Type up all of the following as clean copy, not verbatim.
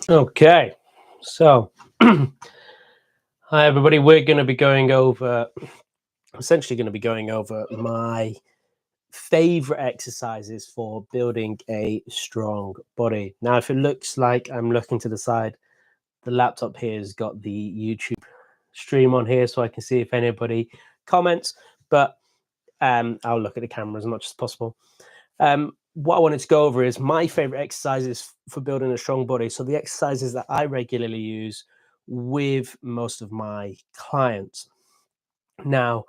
Okay, so hi everybody. We're going to be going over, essentially going to be going over my favorite exercises for building a strong body. Now, if it looks like I'm looking to the side, the laptop here has got the YouTube stream on here so I can see if anybody comments, but I'll look at the camera as much as possible. What I wanted to go over is my favorite exercises for building a strong body. So the exercises that I regularly use with most of my clients. Now,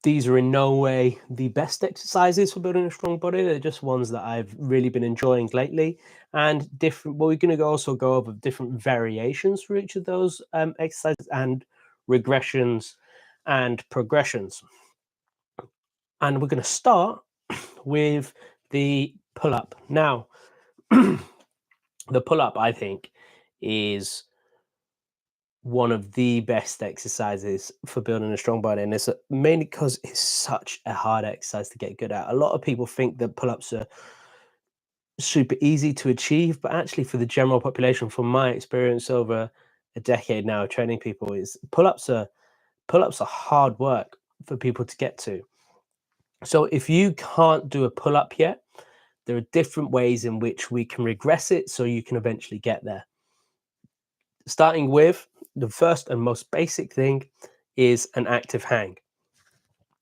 these are in no way the best exercises for building a strong body. They're just ones that I've really been enjoying lately, and different. Well, we're going to also go over different variations for each of those exercises and regressions and progressions. And we're going to start with the pull-up. Now, the pull-up, I think, is one of the best exercises for building a strong body, and it's mainly because it's such a hard exercise to get good at. A lot of people think that pull-ups are super easy to achieve, but actually for the general population, from my experience over a decade now of training people, is pull-ups are hard work for people to get to. So if you can't do a pull-up yet, there are different ways in which we can regress it so you can eventually get there. Starting with the first and most basic thing is an active hang.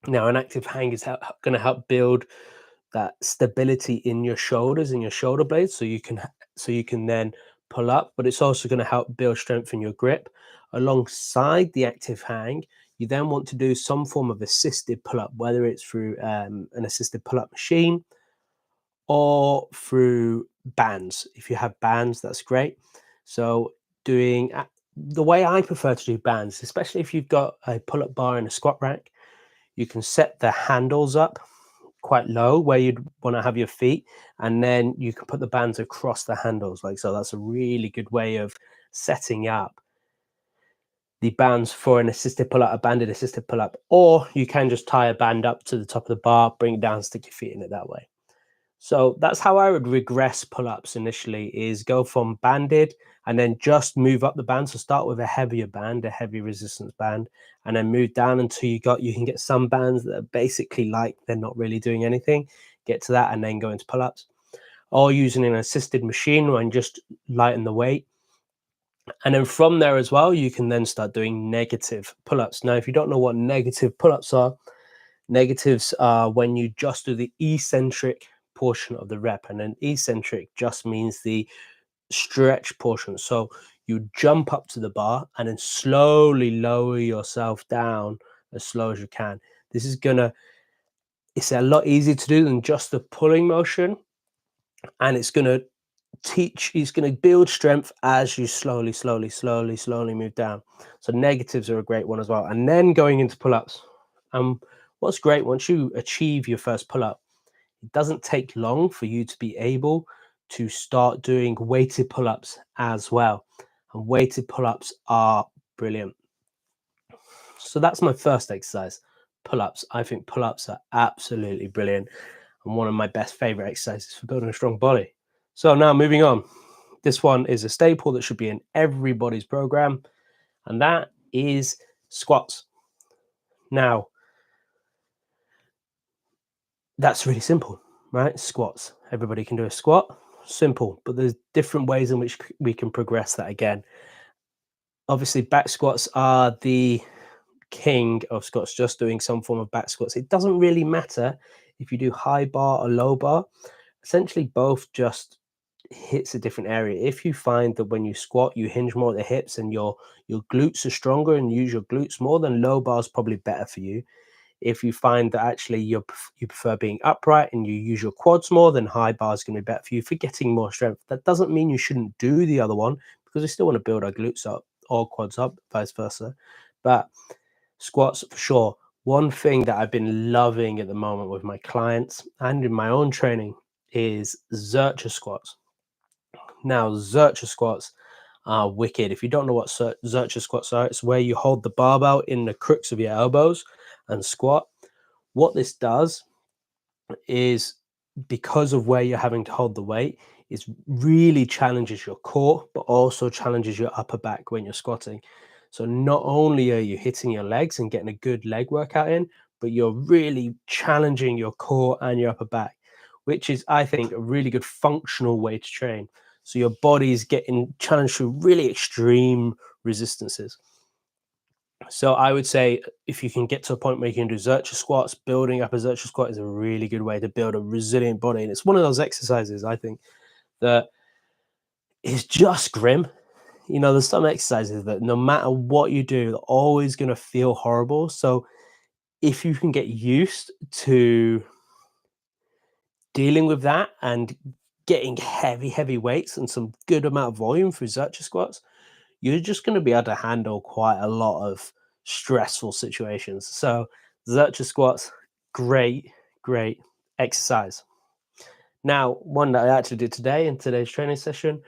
Now, an active hang is going to help build that stability in your shoulders and your shoulder blades so you can then pull up, but it's also going to help build strength in your grip. Alongside the active hang, you then want to do some form of assisted pull-up, whether it's through an assisted pull-up machine or through bands. If you have bands, that's great. So doing the way I prefer to do bands, especially if you've got a pull-up bar and a squat rack, you can set the handles up quite low where you'd want to have your feet, and then you can put the bands across the handles like so. That's a really good way of setting up the bands for an assisted pull-up, a banded assisted pull-up, or you can just tie a band up to the top of the bar, bring it down, stick your feet in it that way. So that's how I would regress pull-ups initially, is go from banded and then just move up the band. So start with a heavier band, a heavy resistance band, and then move down until you can get some bands that are basically like they're not really doing anything. Get to that and then go into pull-ups. Or using an assisted machine and just lighten the weight. And then from there as well, you can then start doing negative pull-ups. Now, if you don't know what negative pull-ups are, negatives are when you just do the eccentric portion of the rep, and then eccentric just means the stretch portion. So you jump up to the bar and then slowly lower yourself down as slow as you can. It's a lot easier to do than just the pulling motion, and it's going to build strength as you slowly move down. So negatives are a great one as well. And then going into pull-ups, what's great, once you achieve your first pull-up, it doesn't take long for you to be able to start doing weighted pull-ups as well. And weighted pull-ups are brilliant. So that's my first exercise, pull-ups. I think pull-ups are absolutely brilliant and one of my best favorite exercises for building a strong body. So now moving on. This one is a staple that should be in everybody's program, and that is squats. Now, that's really simple, right? Squats. Everybody can do a squat. Simple, but there's different ways in which we can progress that again. Obviously, back squats are the king of squats, just doing some form of back squats. It doesn't really matter if you do high bar or low bar. Essentially, both just hits a different area. If you find that when you squat, you hinge more at the hips and your glutes are stronger and you use your glutes more, then low bar is probably better for you. If you find that actually you prefer being upright and you use your quads more, then high bar is going to be better for you for getting more strength. That doesn't mean you shouldn't do the other one, because we still want to build our glutes up or quads up, vice versa. But squats for sure. One thing that I've been loving at the moment with my clients and in my own training is Zercher squats. Now, Zercher squats are wicked. If you don't know what Zercher squats are, it's where you hold the barbell in the crooks of your elbows and squat. What this does is because of where you're having to hold the weight, it really challenges your core, but also challenges your upper back when you're squatting. So not only are you hitting your legs and getting a good leg workout in, but you're really challenging your core and your upper back, which is, I think, a really good functional way to train. So your body's getting challenged through really extreme resistances. So I would say if you can get to a point where you can do Zercher squats, building up a Zercher squat is a really good way to build a resilient body. And it's one of those exercises, I think, that is just grim. You know, there's some exercises that no matter what you do, they're always going to feel horrible. So if you can get used to dealing with that and getting heavy weights and some good amount of volume through Zercher squats, you're just going to be able to handle quite a lot of stressful situations. So Zercher squats, great exercise. Now, one that I actually did today in today's training session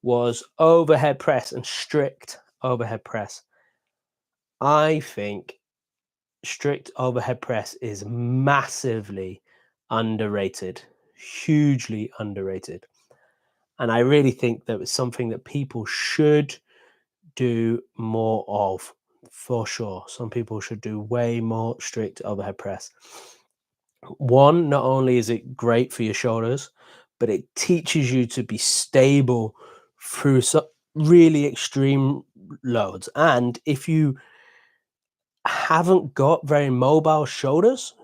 was overhead press and strict overhead press. I think strict overhead press is massively underrated, hugely underrated. And I really think that it's something that people should do more of, for sure. Some people should do way more strict overhead press. One, not only is it great for your shoulders, but it teaches you to be stable through some really extreme loads. And if you haven't got very mobile shoulders,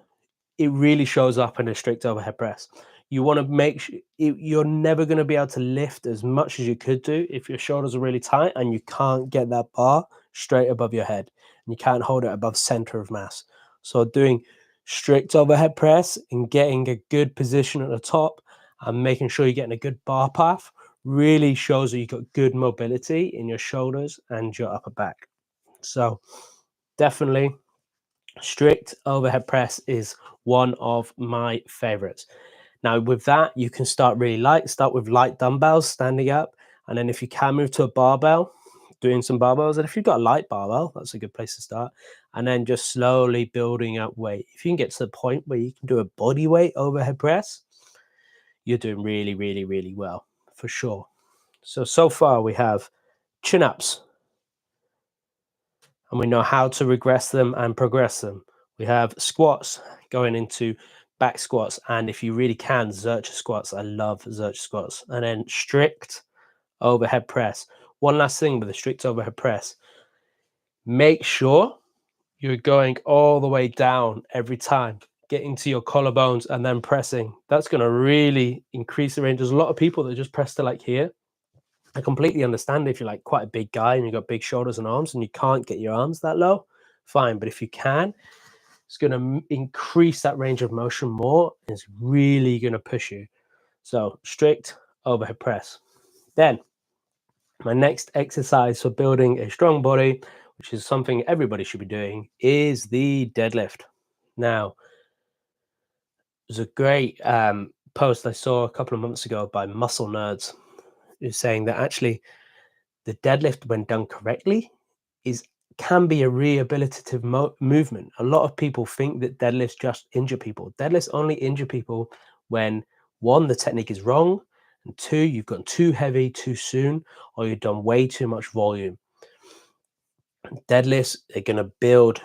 it really shows up in a strict overhead press. You want to make sure you're never going to be able to lift as much as you could do if your shoulders are really tight and you can't get that bar straight above your head and you can't hold it above center of mass. So doing strict overhead press and getting a good position at the top and making sure you're getting a good bar path really shows that you've got good mobility in your shoulders and your upper back. So definitely strict overhead press is one of my favorites. Now, with that, you can start really light, start with light dumbbells, standing up. And then if you can move to a barbell, doing some barbells. And if you've got a light barbell, that's a good place to start. And then just slowly building up weight. If you can get to the point where you can do a body weight overhead press, you're doing really well, for sure. So far we have chin-ups, and we know how to regress them and progress them. We have squats going into back squats, and if you really can, Zercher squats. I love Zercher squats. And then strict overhead press. One last thing with the strict overhead press, make sure you're going all the way down every time, getting to your collarbones and then pressing. That's going to really increase the range. There's a lot of people that just press to like here. I completely understand if you're like quite a big guy and you've got big shoulders and arms and you can't get your arms that low, fine. But if you can, it's going to increase that range of motion more. It's really going to push you. So strict overhead press. Then my next exercise for building a strong body, which is something everybody should be doing, is the deadlift. Now, there's a great post I saw a couple of months ago by Muscle Nerds, who's saying that actually the deadlift, when done correctly, can be a rehabilitative movement. A lot of people think that deadlifts just injure people. Deadlifts only injure people when, one, the technique is wrong, and two, you've gone too heavy too soon, or you've done way too much volume. Deadlifts are going to build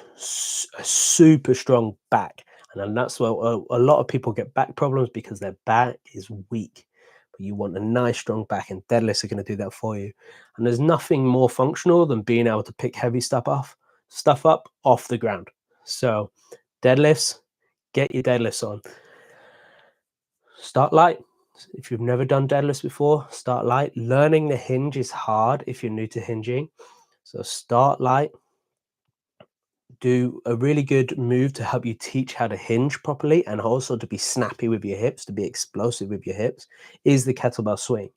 a super strong back, and then that's where a lot of people get back problems, because their back is weak. But you want a nice strong back, and deadlifts are going to do that for you. And there's nothing more functional than being able to pick heavy stuff up off the ground. So deadlifts, get your deadlifts on. Start light. If you've never done deadlifts before, start light. Learning the hinge is hard if you're new to hinging. So start light. Do a really good move to help you teach how to hinge properly and also to be snappy with your hips, to be explosive with your hips, is the kettlebell swing.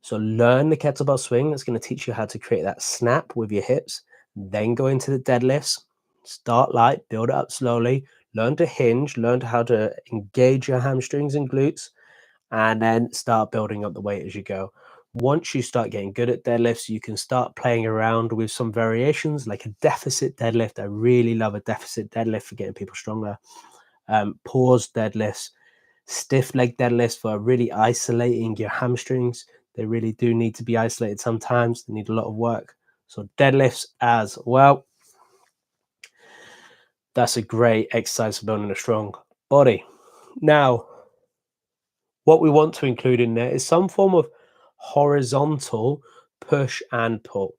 So learn the kettlebell swing. That's going to teach you how to create that snap with your hips. Then go into the deadlifts. Start light, build it up slowly. Learn to hinge, learn how to engage your hamstrings and glutes, and then start building up the weight as you go. Once you start getting good at deadlifts, you can start playing around with some variations, like a deficit deadlift. I really love a deficit deadlift for getting people stronger. Pause deadlifts, Stiff leg deadlifts for really isolating your hamstrings. They really do need to be isolated sometimes. They need a lot of work. So deadlifts as well. That's a great exercise for building a strong body. Now, what we want to include in there is some form of horizontal push and pull.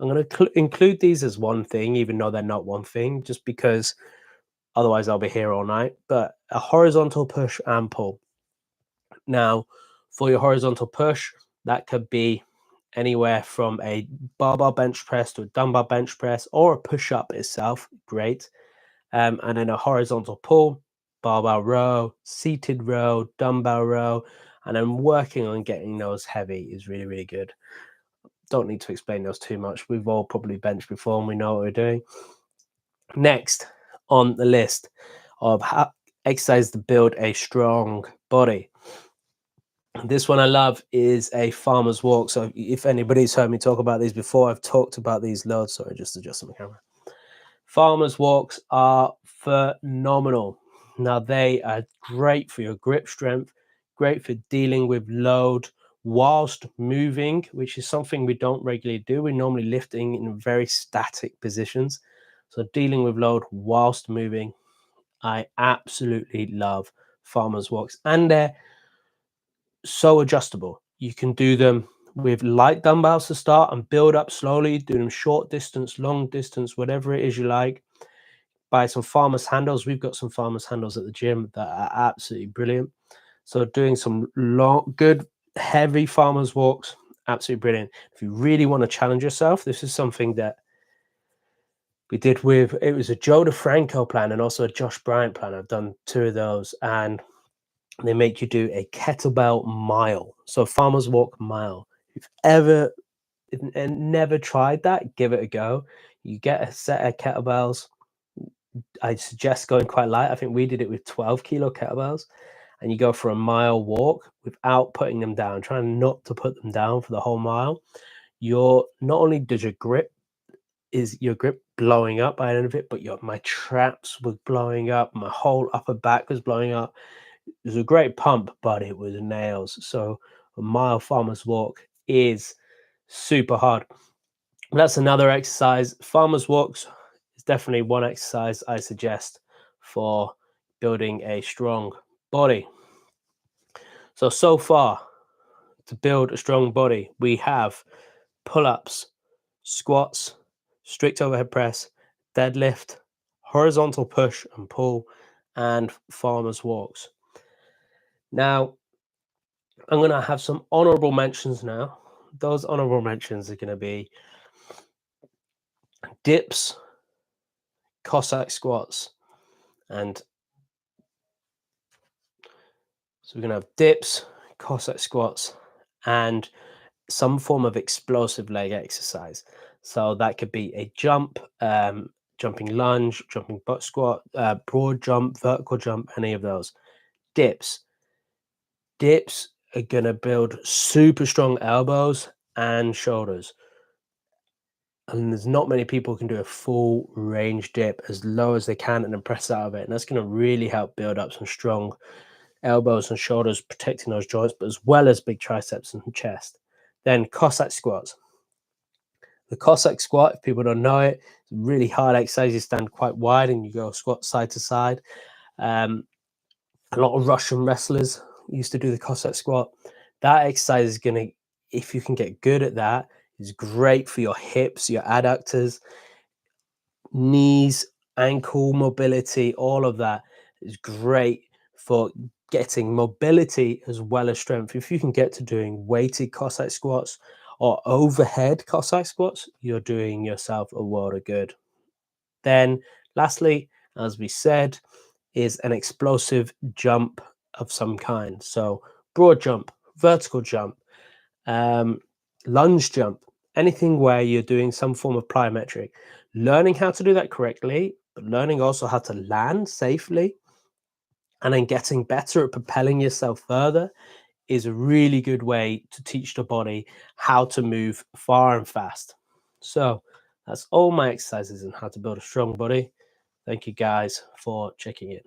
I'm going to include these as one thing, even though they're not one thing, just because otherwise I'll be here all night. But a horizontal push and pull. Now, for your horizontal push, that could be anywhere from a barbell bench press to a dumbbell bench press or a push-up itself. Great. And then a horizontal pull, barbell row, seated row, dumbbell row, and then working on getting those heavy is really, really good. Don't need to explain those too much. We've all probably benched before and we know what we're doing. Next on the list of how exercise to build a strong body. This one I love is a farmer's walk. So if anybody's heard me talk about these before, I've talked about these loads. Sorry, just adjusting my camera. Farmer's walks are phenomenal. Now, they are great for your grip strength, great for dealing with load whilst moving, which is something we don't regularly do. We're normally lifting in very static positions. So dealing with load whilst moving, I absolutely love farmer's walks. And they're so adjustable. You can do them with light dumbbells to start and build up slowly, do them short distance, long distance, whatever it is you like. Buy some farmer's handles. We've got some farmer's handles at the gym that are absolutely brilliant. So doing some long, good, heavy farmer's walks, absolutely brilliant. If you really want to challenge yourself, this is something that we did with, it was a Joe DeFranco plan and also a Josh Bryant plan. I've done 2 of those, and they make you do a kettlebell mile. So farmer's walk mile. If you've ever and never tried that, give it a go. You get a set of kettlebells. I suggest going quite light. I think we did it with 12-kilo kettlebells, and you go for a mile walk without putting them down, trying not to put them down for the whole mile. You're not only does your grip blowing up by the end of it, but my traps were blowing up, my whole upper back was blowing up. It was a great pump, but it was nails. So a mile farmer's walk is super hard. That's another exercise. Farmer's walks is definitely one exercise I suggest for building a strong body. So far, to build a strong body, we have pull-ups, squats, strict overhead press, deadlift, horizontal push and pull, and farmer's walks. Now, I'm going to have some honorable mentions now. Those honorable mentions are going to be dips, Cossack squats, and so we're going to have dips, Cossack squats, and some form of explosive leg exercise. So that could be a jump, jumping lunge, jumping butt squat, broad jump, vertical jump, any of those. Dips are going to build super strong elbows and shoulders. And there's not many people who can do a full range dip as low as they can and then press out of it. And that's going to really help build up some strong elbows and shoulders, protecting those joints, but as well as big triceps and chest. Then Cossack squats. The Cossack squat, if people don't know it, it's a really hard exercise. You stand quite wide and you go squat side to side. A lot of Russian wrestlers used to do the Cossack squat. That exercise is going to, if you can get good at that, is great for your hips, your adductors, knees, ankle mobility. All of that is great for getting mobility as well as strength. If you can get to doing weighted Cossack squats or overhead Cossack squats, you're doing yourself a world of good. Then lastly, as we said, is an explosive jump of some kind. So broad jump, vertical jump, lunge jump, anything where you're doing some form of plyometric. Learning how to do that correctly, but learning also how to land safely, and then getting better at propelling yourself further is a really good way to teach the body how to move far and fast. So that's all my exercises on how to build a strong body. Thank you guys for checking in.